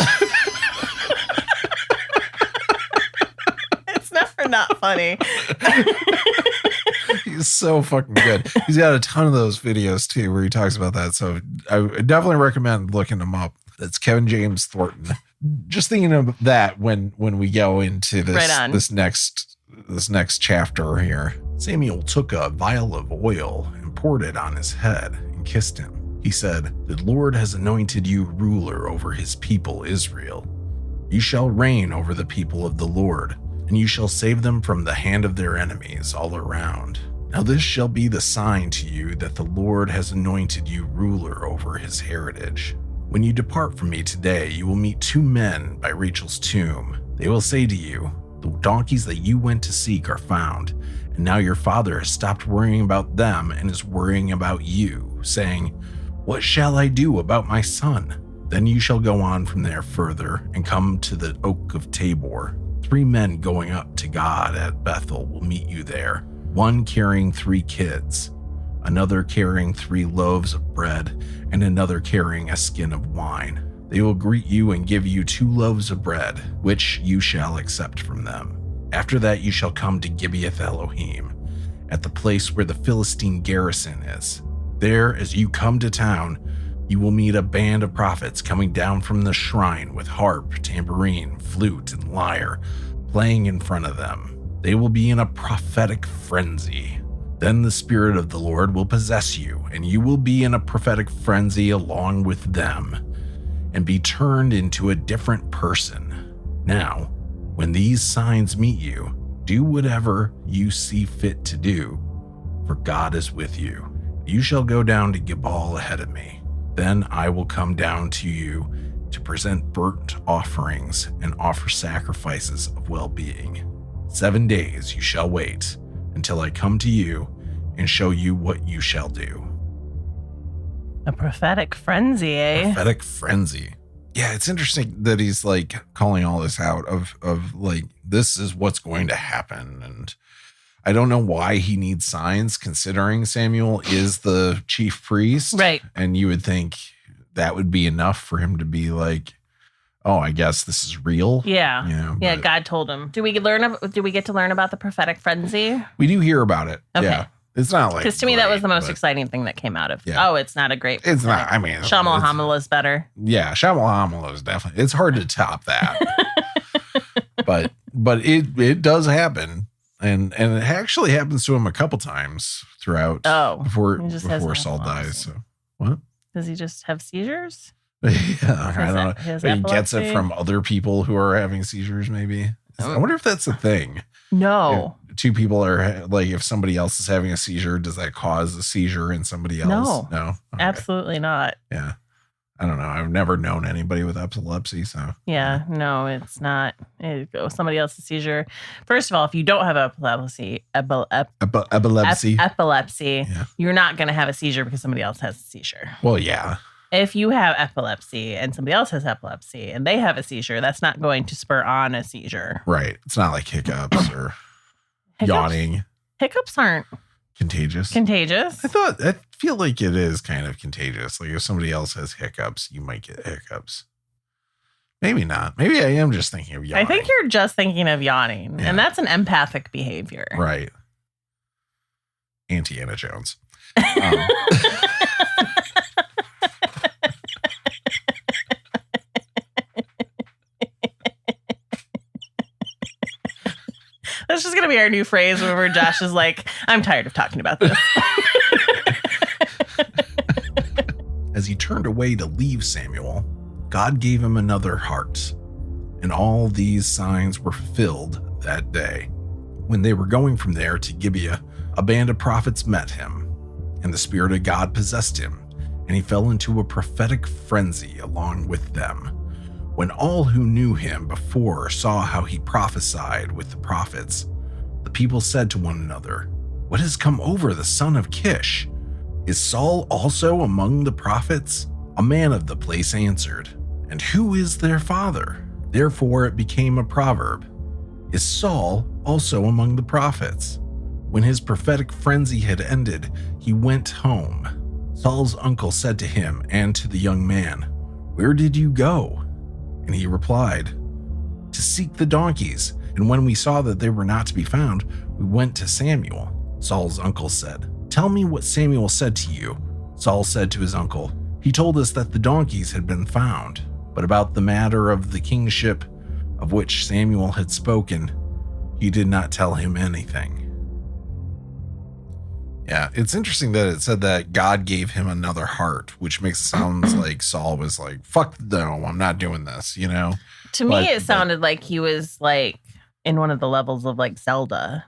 It's never not funny. He's so fucking good. He's got a ton of those videos too where he talks about that. So I definitely recommend looking him up. That's Kevin James Thornton. Just thinking of that when we go into this next chapter here. Samuel took a vial of oil and poured it on his head and kissed him. He said, the Lord has anointed you ruler over his people Israel. You shall reign over the people of the Lord, and you shall save them from the hand of their enemies all around. Now this shall be the sign to you that the Lord has anointed you ruler over his heritage. When you depart from me today, you will meet 2 men by Rachel's tomb. They will say to you, the donkeys that you went to seek are found, and now your father has stopped worrying about them and is worrying about you, saying, what shall I do about my son? Then you shall go on from there further and come to the oak of Tabor. 3 men going up to God at Bethel will meet you there, one carrying 3 kids, another carrying 3 loaves of bread, and another carrying a skin of wine. They will greet you and give you 2 loaves of bread, which you shall accept from them. After that you shall come to Gibeath Elohim, at the place where the Philistine garrison is. There, as you come to town, you will meet a band of prophets coming down from the shrine with harp, tambourine, flute, and lyre, playing in front of them. They will be in a prophetic frenzy. Then the Spirit of the Lord will possess you, and you will be in a prophetic frenzy along with them, and be turned into a different person. Now, when these signs meet you, do whatever you see fit to do, for God is with you. You shall go down to Gilgal ahead of me. Then I will come down to you to present burnt offerings and offer sacrifices of well-being. 7 days you shall wait until I come to you and show you what you shall do. A prophetic frenzy, eh? Prophetic frenzy. Yeah, it's interesting that he's like calling all this out of like, this is what's going to happen. And I don't know why he needs signs, considering Samuel is the chief priest. Right. And you would think that would be enough for him to be like, oh, I guess this is real. Yeah. You know, Yeah, but God told him. Do we get to learn about the prophetic frenzy? we do hear about it. Okay. Yeah. It's not like, Because to me, that was the most but exciting thing that came out of. Yeah. Oh, it's not a great. It's not. I mean, Shamala is better. Yeah, Shamala is definitely. It's hard to top that. but it does happen, and it actually happens to him a couple times throughout. Oh, before he just has Saul dies. epilepsy. So what? Does he just have seizures? Yeah, I don't know. His He gets it epilepsy? from other people who are having seizures. Maybe. I wonder if that's a thing. No. If two people are like, if somebody else is having a seizure, does that cause a seizure in somebody else? No, Okay. Absolutely not. Yeah. I don't know. I've never known anybody with epilepsy. So Yeah, no, it's not. Somebody else's seizure. First of all, if you don't have epilepsy, epilepsy. Yeah. you're not going to have a seizure because somebody else has a seizure. Well, yeah. If you have epilepsy and somebody else has epilepsy and they have a seizure, that's not going to spur on a seizure. Right. It's not like hiccups or yawning. Hiccups aren't Contagious. contagious. I feel like it is kind of contagious. Like if somebody else has hiccups, you might get hiccups. Maybe not. Maybe I am just thinking of yawning. I think you're just thinking of yawning, Yeah. and that's an empathic behavior. Right. Auntie Anna Jones. That's just going to be our new phrase whenever Josh is like, I'm tired of talking about this. As he turned away to leave Samuel, God gave him another heart. And all these signs were fulfilled that day. When they were going from there to Gibeah, a band of prophets met him, and the Spirit of God possessed him, and he fell into a prophetic frenzy along with them. When all who knew him before saw how he prophesied with the prophets, the people said to one another, "What has come over the son of Kish? Is Saul also among the prophets?" A man of the place answered, "And who is their father?" Therefore it became a proverb, "Is Saul also among the prophets?" When his prophetic frenzy had ended, he went home. Saul's uncle said to him and to the young man, "Where did you go?" And he replied, "To seek the donkeys, and when we saw that they were not to be found, we went to Samuel." Saul's uncle said, "Tell me what Samuel said to you." Saul said to his uncle, "He told us that the donkeys had been found, but about the matter of the kingship of which Samuel had spoken, he did not tell him anything." Yeah, it's interesting that it said that God gave him another heart, which makes it sound like Saul was like, "Fuck no, I'm not doing this," you know? To me, it sounded like he was like in one of the levels of like Zelda.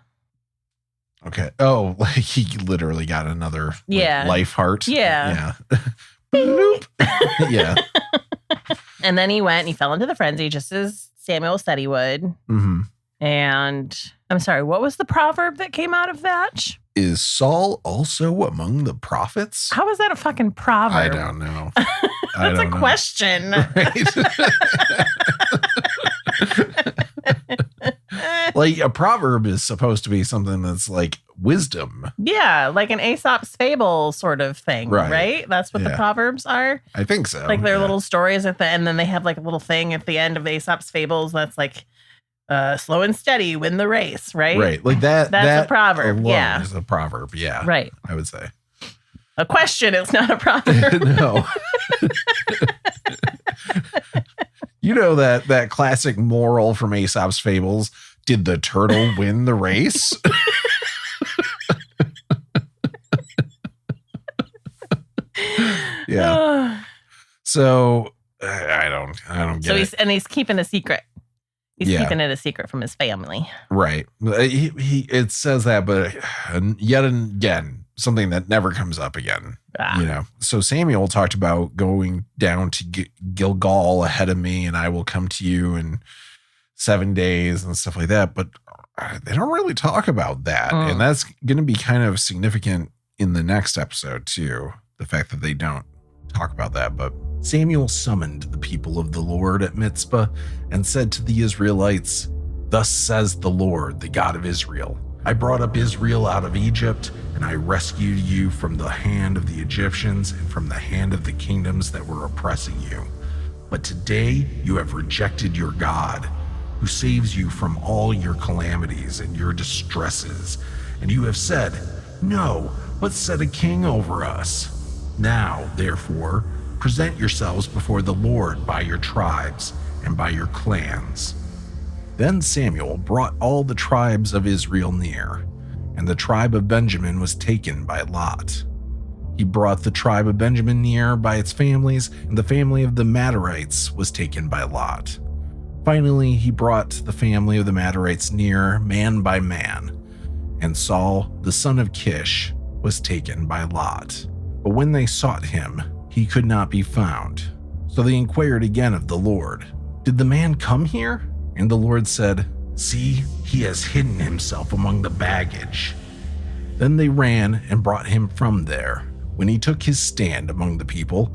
Okay. Oh, like he literally got another life heart. Yeah. Yeah. Bloop. Yeah. And then he went and he fell into the frenzy just as Samuel said he would. Mm-hmm. And I'm sorry, what was the proverb that came out of that? Is Saul also among the prophets? How is that a fucking proverb? I don't know. That's a question. Right? Like a proverb is supposed to be something that's like wisdom. Yeah, like an Aesop's fable sort of thing, right? That's what the Proverbs are. I think so. Like they're little stories at the end, and then they have like a little thing at the end of Aesop's fables that's like slow and steady, win the race, right? Right. Like that. That's a proverb. Alone Yeah. is a proverb. Yeah. Right. I would say. A question is not a proverb. No. You know that classic moral from Aesop's fables, did the turtle win the race? Yeah. So I don't get it. He's keeping a secret. He's keeping it a secret from his family. Right. It says that, but yet again, something that never comes up again. You know. So Samuel talked about going down to Gilgal ahead of me, and I will come to you in 7 days and stuff like that. But they don't really talk about that, and that's going to be kind of significant in the next episode too. The fact that they don't talk about that, but Samuel summoned the people of the Lord at Mizpah and said to the Israelites, "Thus says the Lord, the God of Israel, I brought up Israel out of Egypt, and I rescued you from the hand of the Egyptians and from the hand of the kingdoms that were oppressing you. But today you have rejected your God, who saves you from all your calamities and your distresses, and you have said, 'No, let's set a king over us.' Now, therefore, present yourselves before the Lord by your tribes and by your clans." Then Samuel brought all the tribes of Israel near, and the tribe of Benjamin was taken by lot. He brought the tribe of Benjamin near by its families, and the family of the Madarites was taken by lot. Finally, he brought the family of the Madarites near, man by man, and Saul, the son of Kish, was taken by lot. But when they sought him, he could not be found. So they inquired again of the Lord, "Did the man come here?" And the Lord said, "See, he has hidden himself among the baggage." Then they ran and brought him from there. When he took his stand among the people,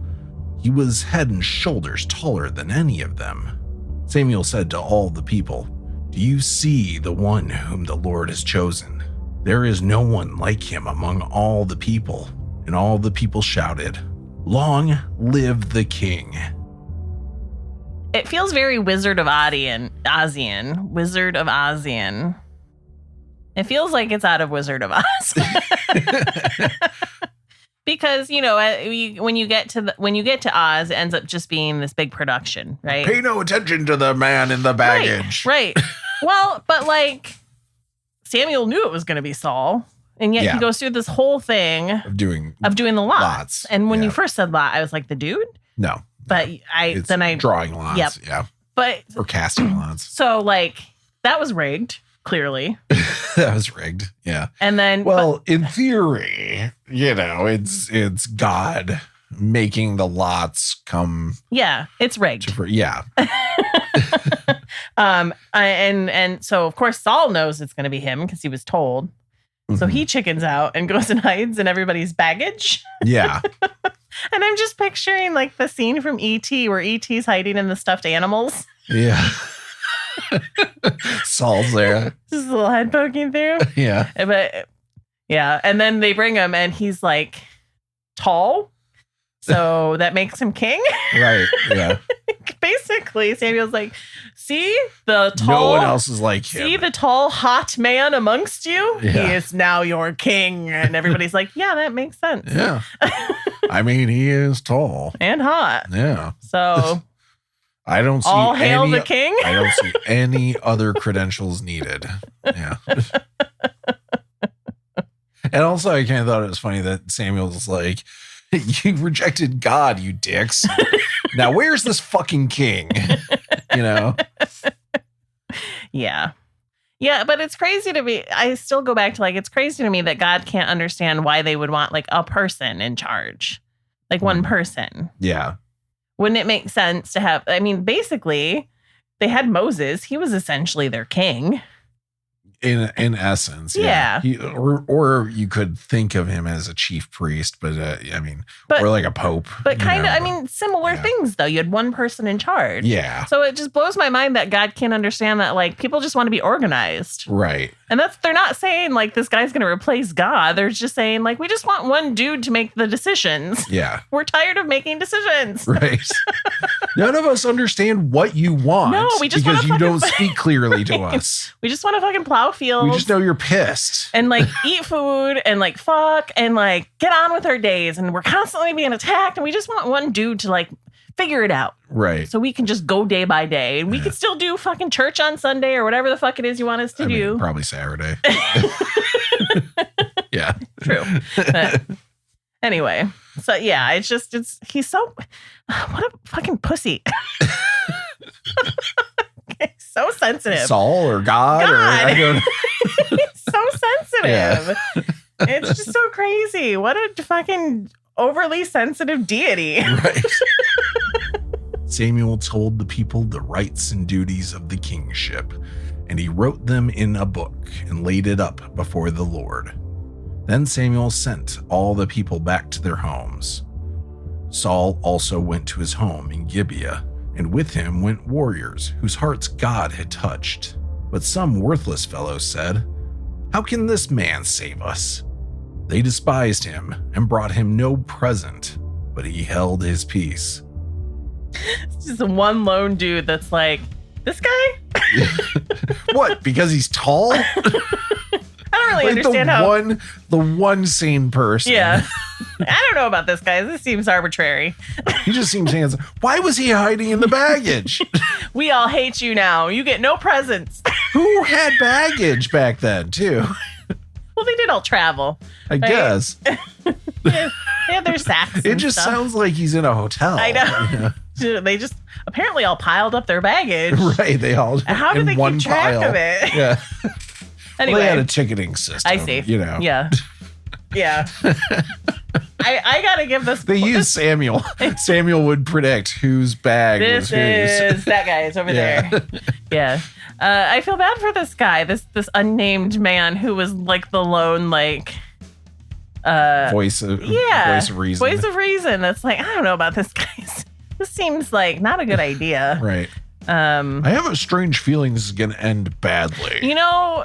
he was head and shoulders taller than any of them. Samuel said to all the people, "Do you see the one whom the Lord has chosen? There is no one like him among all the people." And all the people shouted, "Long live the king." It feels very Wizard of Ozian. Wizard of Ozian. It feels like it's out of Wizard of Oz. Because, when you get to Oz, it ends up just being this big production, right? Pay no attention to the man in the baggage. Right. Well, but Samuel knew it was going to be Saul, and yet he goes through this whole thing of doing the lots. And when you first said lot, I was like, the dude? No. But I drawing lots. Yep. Yeah. But or casting lots. So that was rigged. Clearly. That was rigged. Yeah. And then in theory, it's God making the lots come. Yeah, it's rigged. Yeah. And so of course Saul knows it's going to be him because he was told. Mm-hmm. So he chickens out and goes and hides in everybody's baggage. Yeah. And I'm just picturing the scene from E.T. where E.T.'s hiding in the stuffed animals. Yeah. Saul's there. Just a little head poking through. Yeah. But yeah. And then they bring him and he's tall. So that makes him king. Right. Yeah. Basically, Samuel's see the tall. No one else is like him. See the tall, hot man amongst you? Yeah. He is now your king. And everybody's like, yeah, that makes sense. Yeah. I mean, he is tall. And hot. Yeah. So I don't see all hail the king. I don't see any other credentials needed. Yeah. And also, I kind of thought it was funny that Samuel's like, "You rejected God, you dicks. Now, where's this fucking king?" Yeah. Yeah, but it's crazy to me. I still go back to it's crazy to me that God can't understand why they would want a person in charge, one person. Yeah. Wouldn't it make sense to have, basically they had Moses. He was essentially their king. In essence, yeah. Or you could think of him as a chief priest, but or like a pope. But kind of, similar things though. You had one person in charge. Yeah. So it just blows my mind that God can't understand that people just want to be organized. Right. And they're not saying this guy's going to replace God. They're just saying we just want one dude to make the decisions. Yeah. We're tired of making decisions. Right. None of us understand what you want. No, we just because you don't speak clearly to us. We just want to fucking plow fields. We just know you're pissed. And eat food and fuck and get on with our days. And we're constantly being attacked. And we just want one dude to figure it out. Right. So we can just go day by day. And we can still do fucking church on Sunday or whatever the fuck it is you want us to do. Probably Saturday. Yeah. True. But anyway. So yeah, he's so, what a fucking pussy. So sensitive. Saul or God. Or I don't know. He's so sensitive. Yeah. It's just so crazy. What a fucking overly sensitive deity. Right. Samuel told the people the rights and duties of the kingship, and he wrote them in a book and laid it up before the Lord. Then Samuel sent all the people back to their homes. Saul also went to his home in Gibeah, and with him went warriors whose hearts God had touched. But some worthless fellows said, "How can this man save us?" They despised him and brought him no present, but he held his peace. It's just one lone dude that's like, this guy? What? Because he's tall? I don't really understand the one sane person. Yeah. I don't know about this guy. This seems arbitrary. He just seems handsome. Why was he hiding in the baggage? We all hate you now. You get no presents. Who had baggage back then, too? Well, they did all travel. I guess. Yeah, they had their sacks. It just sounds like he's in a hotel. I know. They just apparently all piled up their baggage. Right. They all How did they keep track of it? Yeah. Anyway, Well, they had a ticketing system. I see. You know. Yeah. Yeah. I gotta give this. They used Samuel. Samuel would predict whose bag was This whose. is that guy is over Yeah. there. Yeah. I feel bad for this guy, this unnamed man who was like the lone Voice of reason. Voice of reason. That's like, I don't know about this guy. This seems like not a good idea. Right. I have a strange feeling this is going to end badly. You know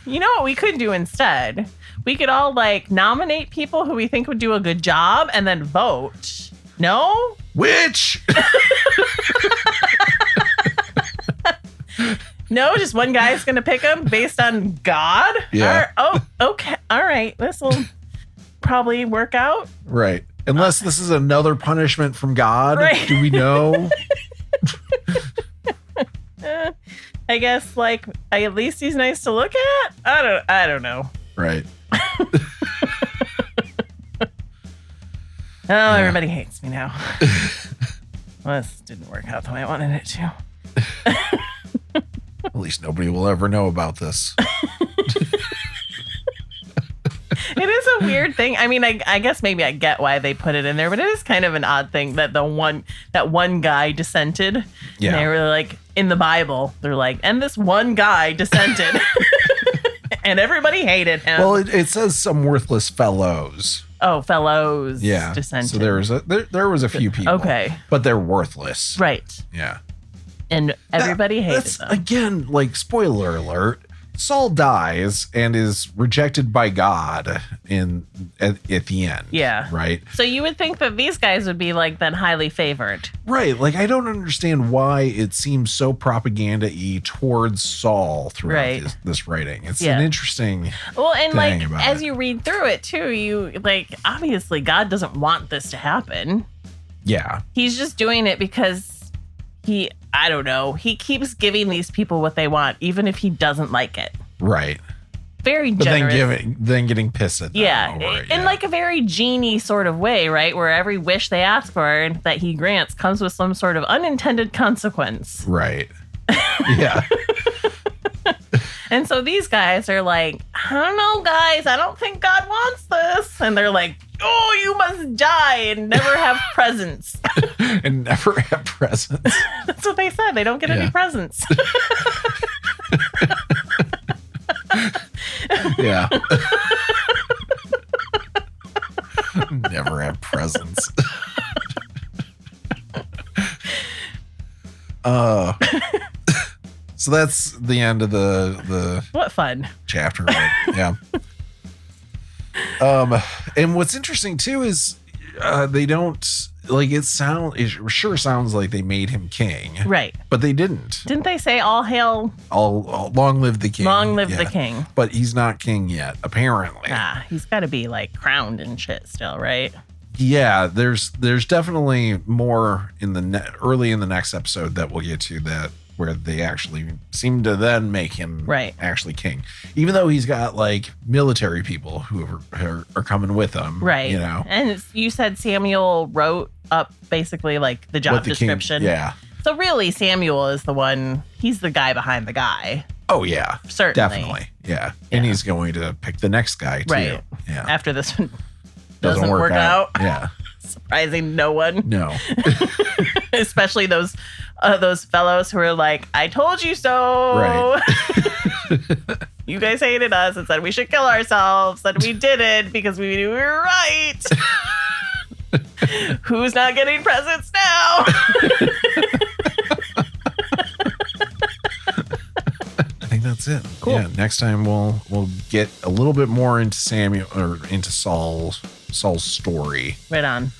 what we could do instead? We could all like nominate people who we think would do a good job and then vote. No? Which? No, just one guy's going to pick them based on God? Yeah. Okay. All right. This will probably work out. Right. Unless this is another punishment from God. Right. Do we know? I guess like at least he's nice to look at. I don't know. Right. Oh, everybody hates me now. Well, this didn't work out the way I wanted it to. At least nobody will ever know about this. It is a weird thing. I mean, I guess maybe I get why they put it in there, but it is kind of an odd thing that that one guy dissented. Yeah. And they were like, in the Bible, they're like, and this one guy dissented. And everybody hated him. Well, it says some worthless fellows. Oh, fellows Yeah. dissented. So there was a few people. Okay. But they're worthless. Right. Yeah. And everybody hated That's, them. again, like, spoiler alert. Saul dies and is rejected by God at the end. Yeah. Right? So you would think that these guys would be like then highly favored. Right. Like, I don't understand why it seems so propaganda-y towards Saul throughout this writing. It's an interesting Well, and thing like, about as it. you read through it too, you like, obviously God doesn't want this to happen. Yeah. He's just doing it because I don't know, he keeps giving these people what they want, even if he doesn't like it. Right. Very But generous. then getting pissed at them. Yeah, over it, in like a very genie sort of way, right? Where every wish they ask for and that he grants comes with some sort of unintended consequence. Right. Yeah. And so these guys are like, I don't know, guys, I don't think God wants this. And they're like, oh, you must die and never have presents. And never have presents. That's what they said. They don't get any presents. Yeah. Never have presents. So that's the end of the What fun. chapter, right? Yeah. And what's interesting too is they don't like it sure sounds like they made him king. Right. But they didn't. Didn't they say all hail? All long live the king. Long live the king. But he's not king yet, apparently. He's got to be like crowned and shit still, right? Yeah, there's definitely more in the early in the next episode that we'll get to that where they actually seem to then make him actually king, even though he's got like military people who are coming with him, right? You know, and you said Samuel wrote up basically like the job description, yeah. So really, Samuel is the one. He's the guy behind the guy. Oh yeah, certainly, definitely, yeah. And he's going to pick the next guy too, right? Yeah, after this one doesn't work out. Yeah. Surprising no one. No. Especially those fellows who are like, I told you so. Right. You guys hated us and said we should kill ourselves. And we did it because we knew we were right. Who's not getting presents now? I think that's That's it. Cool. Yeah. Next time we'll get a little bit more into Samuel or into Saul's story. Right on.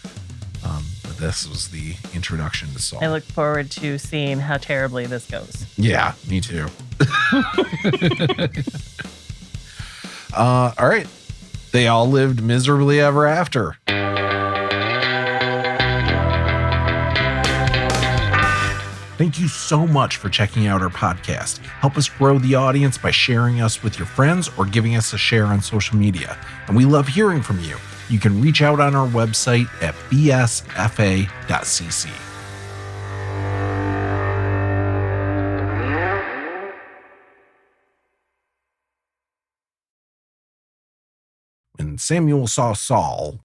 But this was the introduction to Saul. I look forward to seeing how terribly this goes. Yeah, me too. All right. They all lived miserably ever after. Thank you so much for checking out our podcast. Help us grow the audience by sharing us with your friends or giving us a share on social media. And we love hearing from you. You can reach out on our website at bsfa.cc. When Samuel saw Saul,